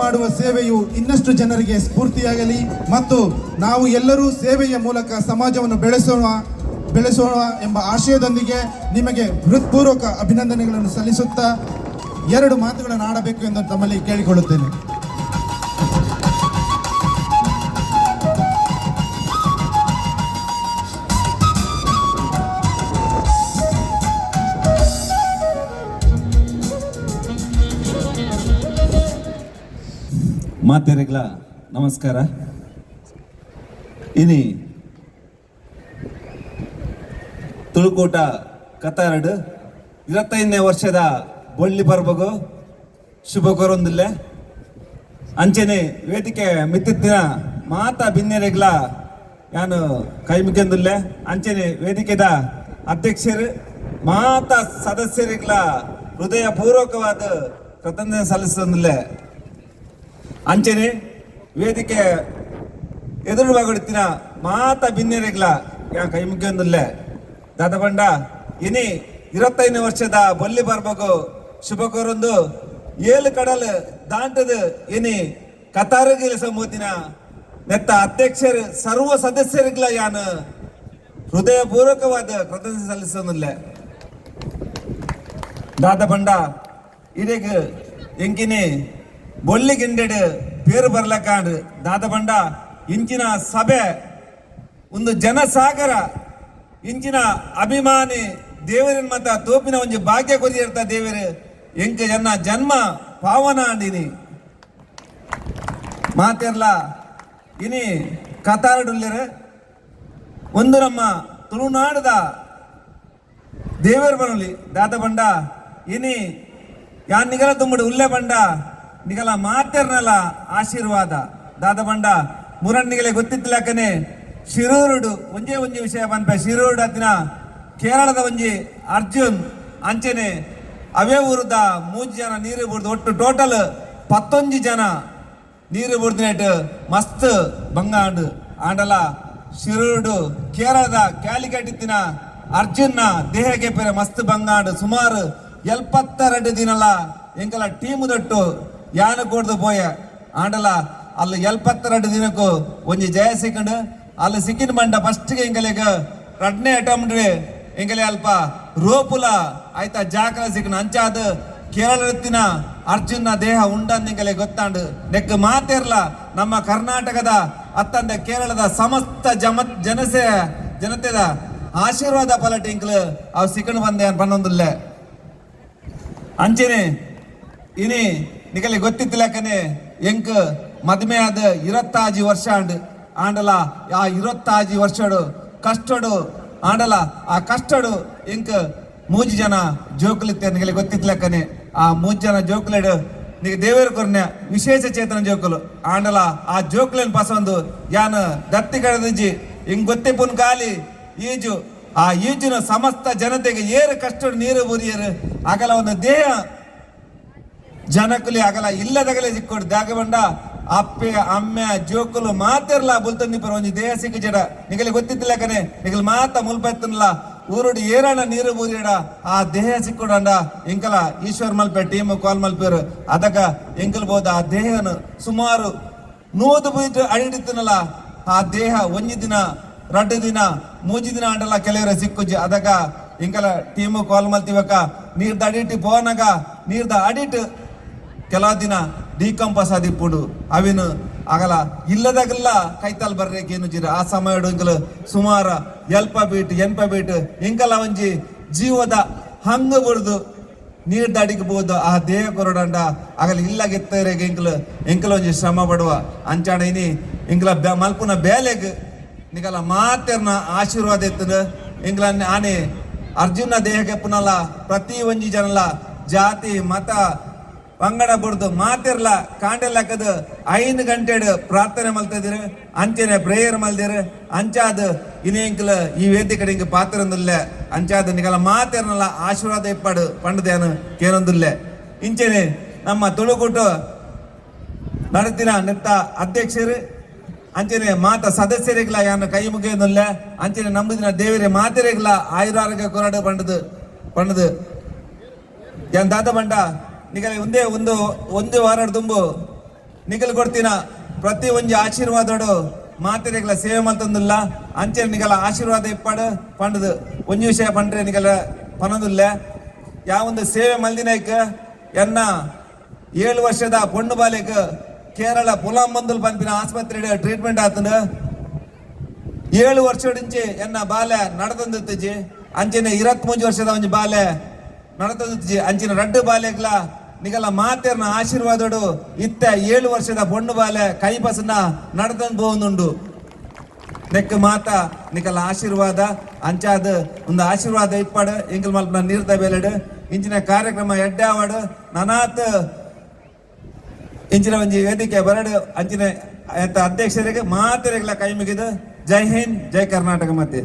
ಮಾಡುವ ಸೇವೆಯು ಇನ್ನಷ್ಟು ಜನರಿಗೆ ಸ್ಫೂರ್ತಿಯಾಗಲಿ ಮತ್ತು ನಾವು ಎಲ್ಲರೂ ಸೇವೆಯ ಮೂಲಕ ಸಮಾಜವನ್ನು ಬೆಳೆಸೋಣ ಎಂಬ ಆಶಯದೊಂದಿಗೆ ನಿಮಗೆ ಹೃತ್ಪೂರ್ವಕ ಅಭಿನಂದನೆಗಳನ್ನು ಸಲ್ಲಿಸುತ್ತಾ 2 ಮಾತುಗಳನ್ನು ಆಡಬೇಕು ಎಂದು ತಮ್ಮಲ್ಲಿ ಕೇಳಿಕೊಳ್ಳುತ್ತೇನೆ. ಮಾತೆರೆಗಳ ನಮಸ್ಕಾರ. ಇನಿ ತುಳುಕೂಟ ಕತಾರಡು 25ನೇ ವರ್ಷದ ಬೊಳ್ಳಿ ಬರ್ಬಗು ಶುಭ ಕೋರೊಂದಿಲ್ಲ. ಅಂಚೆನೆ ವೇದಿಕೆ ಮಿತ್ತಿನ ಮಾತಾ ಬಿನ್ನೆರೆಗ್ಲ ಯಾನು ಕೈ ಮುಗಿಯೊಂದಿಲ್ಲ. ಅಂಚೆನೆ ವೇದಿಕೆದ ಅಧ್ಯಕ್ಷರು ಮಾತಾ ಸದಸ್ಯರಿಗ್ಲ ಹೃದಯ ಪೂರ್ವಕವಾದ ಕೃತಜ್ಞತೆ ಸಲ್ಲಿಸೊಂದಿಲ್ಲ. ಅಂಚೆನೆ ವೇದಿಕೆ ಎದುರು ಬಾಗೊಡ್ತಿನ ಮಾತಾ ಬಿನ್ನೆರೆಗ್ಲ ಯಾ ಕೈ ಮುಗಿಯೊಂದಿಲ್ಲ. ದಾದ ಬಂಡ ಇನಿ 25ನೇ ವರ್ಷದ ಬೊಲ್ಲಿ ಬರ್ಬೇಕು ಶುಭ ಕೋರೊಂದು 7 ಕಡಲ್ ದಾಂಟದ ಇನಿ ಕತಾರಗಿಲ ಸಮೂತಿನ ನೆತ್ತ ಅಧ್ಯಕ್ಷರು ಸರ್ವ ಸದಸ್ಯರಿಗ್ಲ ಯಾನು ಹೃದಯ ಪೂರ್ವಕವಾದ ಕೃತಜ್ಞತೆ ಸಲ್ಲಿಸೋದಿಲ್ಲ. ದಾದ ಬಂಡ ಇದೀಗ ಎಂಕಿನಿ ಬೊಳ್ಳಿ ಗಿಂಡೆಡ್ ಪೇರು ಬರ್ಲಕಾಂಡ್ ದಾದ ಬಂಡ ಇಂಚಿನ ಸಭೆ ಒಂದು ಜನಸಾಗರ ಇಂಚಿನ ಅಭಿಮಾನಿ ದೇವರಿನ ಮತ ತೋಪಿನ ಒಂಜಿ ಭಾಗ್ಯ ಕೊರಿಯರ್ತ ದೇವರು ಎಂಕ ಜನ ಜನ್ಮ ಪಾವನ ಅಂಡಿನಿ ಮಾತೆರ್ಲ ಇನಿ ಕತಾರಡುಲ್ಲೆರ ಒಂದು ನಮ್ಮ ತುಳುನಾಡದ ದೇವರ ಬರಲಿ ದಾದ ಬಂಡ ಇನಿ ಯಾನ್ ನಿಗಲ ತುಂಬುಡು ಉಲ್ಲೆ ಬಂಡ ನಿಗಲ ಮಾತೆರ್ನಲ ಆಶೀರ್ವಾದ ದಾದ ಬಂಡ ಮುರಣ್ಣಿಗಲೆ ಗೊತ್ತಿತ್ತಿಲ್ಲಕನೆ ಶಿರೂರುಡು ಒಂಜೇ ವಿಷಯ ಬಂಪ ಶಿರೂರುಡು ಅತ್ತಿನ ಕೇರಳದ ಒಂಜಿ ಅರ್ಜುನ್ ಅಂಚೆನೆ ಅವೇ ಊರದ 3 ಜನ ನೀರು ಬಿಡ್ದು ಒಟ್ಟು ಟೋಟಲ್ 11 ಜನ ನೀರು ಬಿಡ್ದಿನೇಟ್ ಮಸ್ತ್ ಬಂಗಾಂಡು ಆಂಡಲ ಶಿರೂರುಡು ಕೇರಳದ ಕ್ಯಾಲಿಕಟ್ ಅರ್ಜುನ್ನ ದೇಹಕ್ಕೆ ಪೇರೆ ಮಸ್ತ್ ಬಂಗಾಂಡು ಸುಮಾರು 72 ದಿನಲ ಎಂಕಲ ಟೀಮು ದೊಟ್ಟು ಯಾನು ಕೊಡ್ದು ಪೋಯ ಆಂಡಲ ಅಲ್ಲಿ 72 ದಿನಕ್ಕೂ ಒಂಜಿ ಜಯ ಸಿಕ್ಕಂಡು ಅಲ್ಲಿ ಸಿಕ್ಕಿನ ಬಂಡ ಫಸ್ಟ್ಗೆ ಎಂಕಲೆಗ 2ನೇ ಅಟೆಂಪ್ಟ್ ಎಂಕಲೆ ಅಲ್ಪ ರೋಪುಲ ಆಯ್ತಾ ಜಾಕಲ ಸಿಕ್ಕನ ಅಂಚಾದ ಕೇರಳತ್ತಿನ ಅರ್ಜುನ್ನ ದೇಹ ಉಂಡಂದಿಂಗಲೆ ಗೊತ್ತಾಂಡು ನೆಕ್ ಮಾತೇರ್ಲ ನಮ್ಮ ಕರ್ನಾಟಕದ ಅತ್ತಂದ ಕೇರಳದ ಸಮಸ್ತ ಜನತೆದ ಆಶೀರ್ವಾದ ಪಲಟ್ ಇಂಕ್ಲು ಅವು ಸಿಕ್ಕಂಡು ಬಂದೆ ಪನ್ನೊಂದಿಲ್ಲ. ಅಂಚೆನೆ ಇನಿ ನಿಕಲೆ ಗೊತ್ತಿತ್ತಿಲ್ಲಕನೆ ಎಂಕ್ ಮದುವೆ ಆದ 26 ವರ್ಷ ಆಂಡಲ ಆ 26 ವರ್ಷಡು ಕಷ್ಟಡು ಆಂಡಲ ಆ ಕಷ್ಟಡು ಇಂಕ 3 ಜನ ಜೋಕುಲಿತ್ತೆ ನಿಗಲೆ ಗೊತ್ತಿತ್ಲಕ್ಕನೆ ಆ 3 ಜನ ಜೋಕುಲೆಡು ನಿಗ ದೇವರ ಕೊರ್ನೆ ವಿಶೇಷ ಚೇತನ ಜೋಕುಲು ಆಂಡಲ ಆ ಜೋಕುಲೆನ್ ಪಸಂದು ಯಾನು ದತ್ತಿ ಕಡದಿಜ್ಜಿ ಹಿಂಗ್ ಗೊತ್ತಿಪ್ಪುನ್ ಕಾಲಿ ಈಜು ಆ ಈಜಿನ ಸಮಸ್ತ ಜನತೆಗೆ ಏರು ಕಷ್ಟಡು ನೀರು ಬುರಿಯರು ಆಗಲ ಒಂದು ದೇಹ ಜನಕುಲಿ ಆಗಲ ಇಲ್ಲದಗಲೇ ಸಿಕ್ಕೊಡು ದಾಗ ಬಂಡ ಅಪ್ಪೆ ಅಮ್ಮೆ ಜೋಕುಲು ಮಾತಿರ್ಲ ಬುಲ್ತಂದಿಪರ ಒಂಜಿ ದೇಹ ಸಿಕ್ಕ ಜಡ ನಿಗಲಿ ಗೊತ್ತಿತ್ತಿಲ್ಲ ಕನೆ ನಿಗಲ್ ಮಾತ ಮುಲ್ಪೆತ್ತನಲ್ಲ ಊರುಡು ಏರಣ ನೀರು ಬೂರಿಯಡ ಆ ದೇಹ ಸಿಕ್ಕೊಡಂಡ ಇಂಕಲ ಈಶ್ವರ್ ಮಲ್ಪೆ ಟೀಮ್ ಕಾಲ್ ಮಲ್ಪೇರು ಅದಕ್ಕ ಎಂಕಲ್ ಬೋದ ಆ ದೇಹನು ಸುಮಾರು 100 ಬೀಟ್ ಅಡಿಡಿತ್ತನಲ್ಲ ಆ ದೇಹ 1 ದಿನ 2 ದಿನ 3 ದಿನ ಅಂಡಲ್ಲ ಕೆಲವರ ಸಿಕ್ಕುಜಿ ಅದಕ್ಕ ಇಂಕಲ ಟೀಮ್ ಕಾಲ್ ಮಲ್ತಿವಕ್ಕ ನೀರ್ದ ಅಡಿಟ್ ಪೋನಾಗ ನೀರ್ದ ಅಡಿಟ್ ಕೆಲ ದಿನ ಡಿಕಂಪಸ್ ಆದಿಪ್ಪುಡು ಅವಿನ ಆಗಲ ಇಲ್ಲದಾಗಲ್ಲ ಕೈತಾಲ್ ಬರ್ರೇಕೆ ಏನು ಜಿರ ಆ ಸಮಯ ಇಂಕಲು ಸುಮಾರ ಎಲ್ಪ ಬೀಟ್ ಇಂಕಲ ಒಂಜಿ ಜೀವದ ಹಂಗ ಬಿಡ್ದು ನೀರ್ ದಾಡಿಗಬಹುದು ಆ ದೇಹ ಕೊರಡಂಡ ಆಗಲ ಇಲ್ಲ ಗೆತ್ತರೆಗೆ ಎಂಕಲ ಒಂಜಿ ಶ್ರಮ ಪಡುವ ಅಂಚಾಣ ಇನಿ ಇಂಕಲ ಮಲ್ಪುನ ಬೇಲೆಗ್ ನಿಗಲ ಮಾತೆರ್ನ ಆಶೀರ್ವಾದ ಎತ್ತನ ಇಂಕಲ ಆನೆ ಅರ್ಜುನ ದೇಹಕ್ಕೆ ಪುನಲ ಪ್ರತಿ ಒಂಜಿ ಜನಲ ಜಾತಿ ಮತ ಪಂಗಡ ಬಿಡ್ದು ಮಾತಿರ್ಲ ಕಾಂಡೆಲ್ಲಕ್ಕದು 5 ಗಂಟೆ ಪ್ರಾರ್ಥನೆ ಮಲ್ತಿದ್ದೀರಿ ಅಂಚೆನೆ ಪ್ರೇಯರ್ ಮಲ್ದಿರಿ ಅಂಚಾದ ಇನ್ನೇಂಕಲ ಈ ವೇದಿಕೆ ಕಡೆಗೆ ಪಾತ್ರಂದಿಲ್ಲ ಅಂಚಾದ ನಿಗಲ ಮಾತಿರ್ನಲ್ಲ ಆಶೀರ್ವಾದ ಇಪ್ಪಾಡು ಪಂಡದೇನು ಕೇನೊಂದಿಲ್ಲ ಇಂಚೆನೆ ನಮ್ಮ ತುಳುಕೂಟು ನಡತಿನ ನೆತ್ತ ಅಧ್ಯಕ್ಷರು ಅಂಚೆನೆ ಮಾತ ಸದಸ್ಯರಿಗ್ಲ ಯಾನ ಕೈ ಮುಗಿಯೋದಿಲ್ಲ ಅಂಚೆನೆ ನಂಬುದಿನ ದೇವರೇ ಮಾತಿರಿಗ್ಲ ಆಯುರಾರೋಗ್ಯ ಕೊರಡು ಪಂಡದು ಯಾನ್ ದಾದ ಬಂಡ ನಿಗಲ ಒಂದೇ ವಾರ ತುಂಬು ನಿಖಲ್ ಕೊಡ್ತೀನ ಪ್ರತಿ ಒಂಜಿ ಆಶೀರ್ವಾದೋಡು ಮಾತೆರೆಗಳ ಸೇವೆ ಮಲ್ತೊಂದುಲ್ಲ ಅಂಚೆ ನಿಗಲ ಆಶೀರ್ವಾದ ಇಪ್ಪಾಡು ಪಂಡದು ಒಂಜಿ ವಿಷಯ ಪಂಡ್ರೆ ನಿಗಲ ಪನೊಂದುಲ್ಲ ಯಾವೊಂದು ಸೇವೆ ಮಲ್ದಿನೈಕ್ ಎನ್ನ 7 ವರ್ಷದ ಪೊಣ್ಣು ಬಾಲೆಗ್ ಕೇರಳ ಪುಲಾಂಬಂದುಲ್ ಪಂಪಿನ ಆಸ್ಪತ್ರೆ ಟ್ರೀಟ್ಮೆಂಟ್ ಆತಂಡು 7 ವರ್ಷದಿಂಚೆ ಎನ್ನ ಬಾಲೆ ನಡತಂದಿತ್ತಜಿ ಅಂಚಿನ 23 ವರ್ಷದ ಒಂಜಿ ಬಾಲೆ ನಡತಂದಿತ್ತಜಿ ಅಂಚಿನ 2 ಬಾಲೆಗ್ಲ ನಿಗಲ ಮಾತೆರ್ನ ಆಶೀರ್ವಾದೋಡು ಇತ್ತ 7 ವರ್ಷದ ಪೊಣ್ಣು ಬಾಲೆ ಕೈ ಬಸನ ನಡತಂದು ಬೋಂದುಂಡು ನೆಕ್ ಮಾತ ನಿಕಲ ಆಶೀರ್ವಾದ ಅಂಚಾದ ಒಂದು ಆಶೀರ್ವಾದ ಇಪ್ಪಾಡು ಎಂಕಲ್ ಮಲ್ಪನ ನೀರ್ದ ಬೇಲೆಡು ಇಂಚಿನ ಕಾರ್ಯಕ್ರಮ ಎಡ್ಡಾವಾಡು ನನಾತ್ ಇಂಚಿನ ಒಂಜಿ ವೇದಿಕೆ ಬರಡು ಅಂಚಿನ ಅಧ್ಯಕ್ಷರಿಗೆ ಮಾತೆರೆಗಳ ಕೈ ಮುಗಿದು ಜೈ ಹಿಂದ್ ಜೈ ಕರ್ನಾಟಕ ಮತ್ತೆ